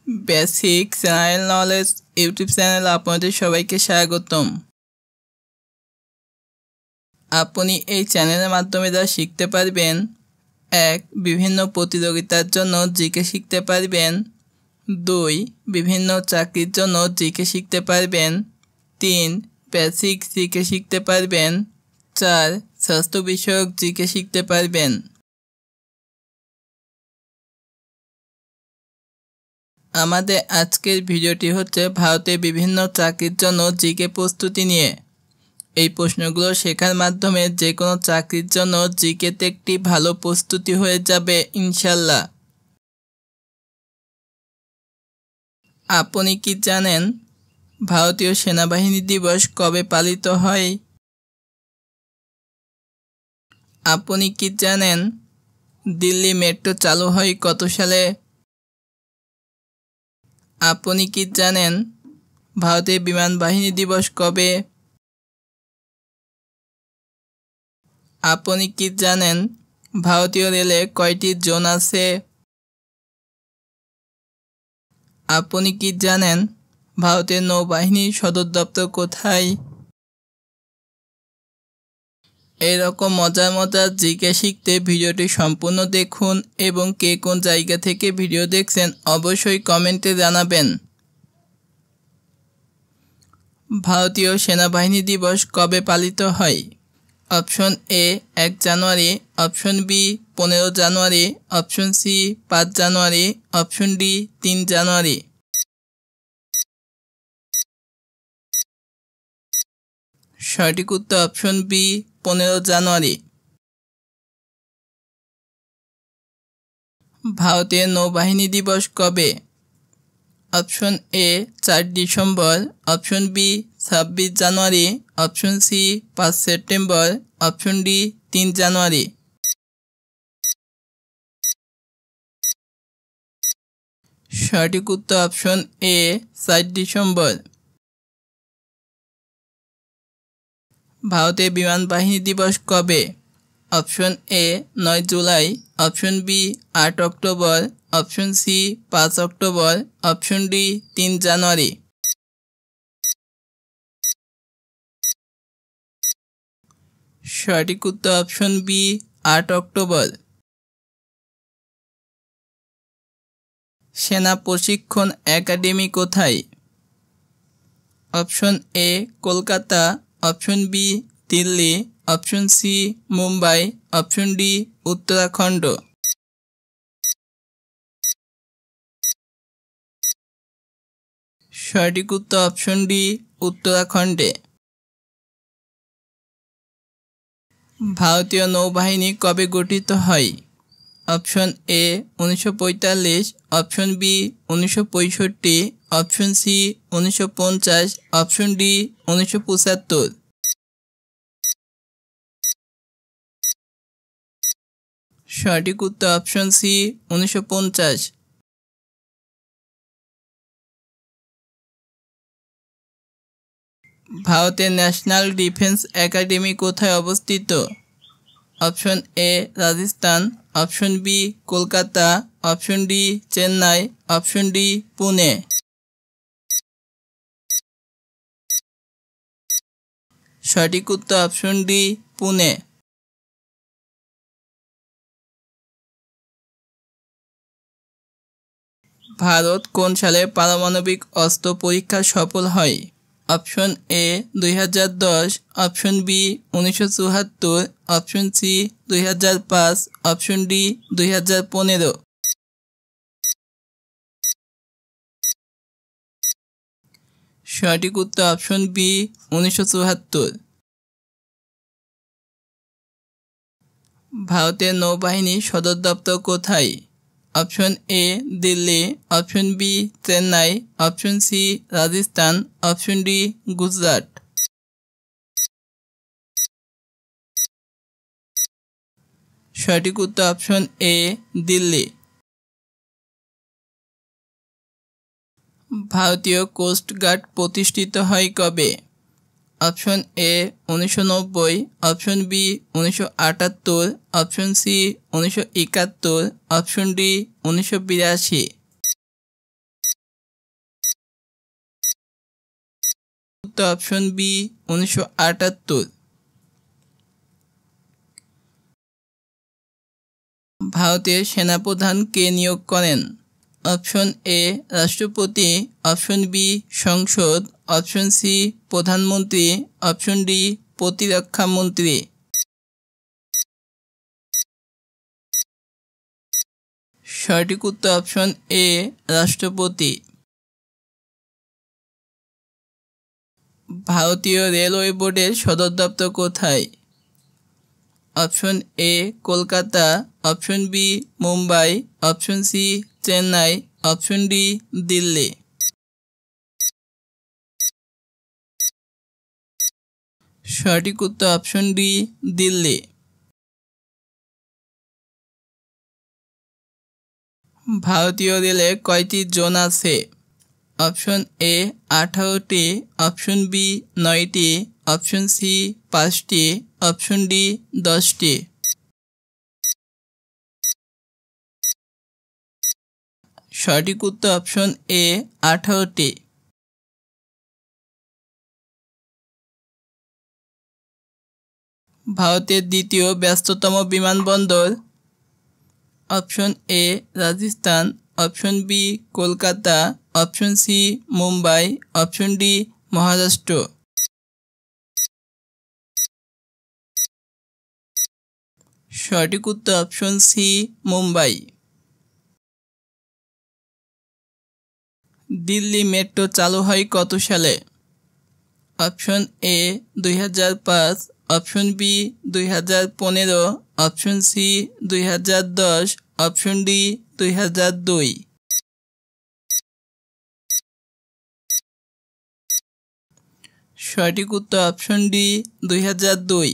Basic general knowledge YouTube channel আপনাদের সবাইকে স্বাগতম। আপনি এই চ্যানেলের মাধ্যমে যা শিখতে পারবেন: 1. বিভিন্ন প্রতিযোগিতার জন্য জিকে শিখতে পারবেন। 2. বিভিন্ন চাকরির জন্য জিকে শিখতে পারবেন। 3. বেসিক জিকে শিখতে পারবেন। 4. স্বাস্থ্য বিষয়ক জিকে শিখতে পারবেন। আমাদের আজকের ভিডিওটি হচ্ছে ভারতে বিভিন্ন চাকরির জন্য জিকে প্রস্তুতি নিয়ে। এই প্রশ্নগুলো শেখার মাধ্যমে যে কোনো চাকরির জন্য জিকেতে একটি ভালো প্রস্তুতি হয়ে যাবে ইনশাল্লাহ। আপনি কি জানেন ভারতীয় সেনাবাহিনী দিবস কবে পালিত হয়? আপনি কি জানেন দিল্লি মেট্রো চালু হয় কত সালে? আপনি কি জানেন ভারতের বিমান বাহিনী দিবস কবে? আপনি কি জানেন ভারতীয় রেলে কয়টি জোন আছে? আপনি কি জানেন ভারতের নৌবাহিনীর সদর দপ্তর কোথায়? এরকম মজার জিকে শিখতে ভিডিওটি সম্পূর্ণ দেখুন এবং কে কোন জায়গা থেকে ভিডিও দেখছেন অবশ্যই কমেন্টে জানাবেন। ভারতীয় সেনাবাহিনী দিবস কবে পালিত হয়? অপশন এ 1 জানুয়ারি, অপশন বি 15 জানুয়ারি, অপশন সি 5 জানুয়ারি, অপশন ডি 3 জানুয়ারি। সঠিক উত্তর অপশন বি 15 জানুয়ারি। ভারতের নৌবাহিনী দিবস কবে? অপশন এ 4 ডিসেম্বর, অপশন বি 26 জানুয়ারি, অপশন সি 5 সেপ্টেম্বর, অপশন ডি 3 জানুয়ারি। সঠিক উত্তর অপশন এ 4 ডিসেম্বর। ভারতের বিমান বাহিনী দিবস কবে? অপশন এ 9 জুলাই, অপশন বি 8 অক্টোবর, অপশন সি 5 অক্টোবর, অপশন ডি 3 জানুয়ারি। সঠিক উত্তর অপশন বি 8 অক্টোবর। সেনা প্রশিক্ষণ একাডেমি কোথায়? Option A Kolkata, option B Delhi, option C Mumbai, option D Uttarakhand. সঠিক উত্তর অপশন ডি উত্তরাখণ্ডে। ভারতীয় নৌবাহিনী কবে গঠিত হয়? Option A 1945, option B 1965, option C 1950, option D 1975। সঠিক উত্তর অপশন সি 1950। ভারতের ন্যাশনাল ডিফেন্স একাডেমি কোথায় অবস্থিত? Option A Rajasthan, option B Kolkata, option D Chennai, option D Pune. সঠিক উত্তর অপশন ডি পুনে। ভারত কোন সালে পারমাণবিক অস্ত্র পরীক্ষা সফল হয়? Option A 2010, option B 1974, option C 2005, option D 2015। সঠিক উত্তর অপশন বি 1974। ভারতের নৌবাহিনীর সদর দপ্তর কোথায়? Option A Delhi, option B Chennai, option C Rajasthan, option D Gujarat. সঠিক উত্তর অপশন এ দিল্লি। ভারতীয় কোস্ট গার্ড প্রতিষ্ঠিত হয় কবে? Option A 1990, option B 1978, option C 1971, option D 1982। উত্তর অপশন বি 1978। ভারতের সেনাপ্রধান কে নিয়োগ করেন? অপশন এ রাষ্ট্রপতি, অপশন বি সংসদ, অপশন সি প্রধানমন্ত্রী, অপশন ডি প্রতিরক্ষা মন্ত্রী। সঠিক উত্তর অপশন এ রাষ্ট্রপতি। ভারতীয় রেলওয়ে বোর্ডের সদর দপ্তর কোথায়? Option A Kolkata, option B Mumbai, option C Chennai, option D Delhi. সঠিক উত্তর অপশন ডি দিল্লি। ভারতীয় রেলে কয়টি জোন আছে? অপশন এ 18টি, অপশন বি 9টি, অপশন সি 5টি, অপশন ডি 10টি। সঠিক উত্তর অপশন এ 18টি। ভারতের দ্বিতীয় ব্যস্ততম বিমানবন্দর? Option A Rajasthan, option B Kolkata, option C Mumbai, option D Maharashtra. সঠিক উত্তর option C Mumbai. Delhi metro চালু হয় কত সালে? Option A 2005, option B 2015, option C 2010, option D 2002। সঠিক উত্তর অপশন ডি 2002।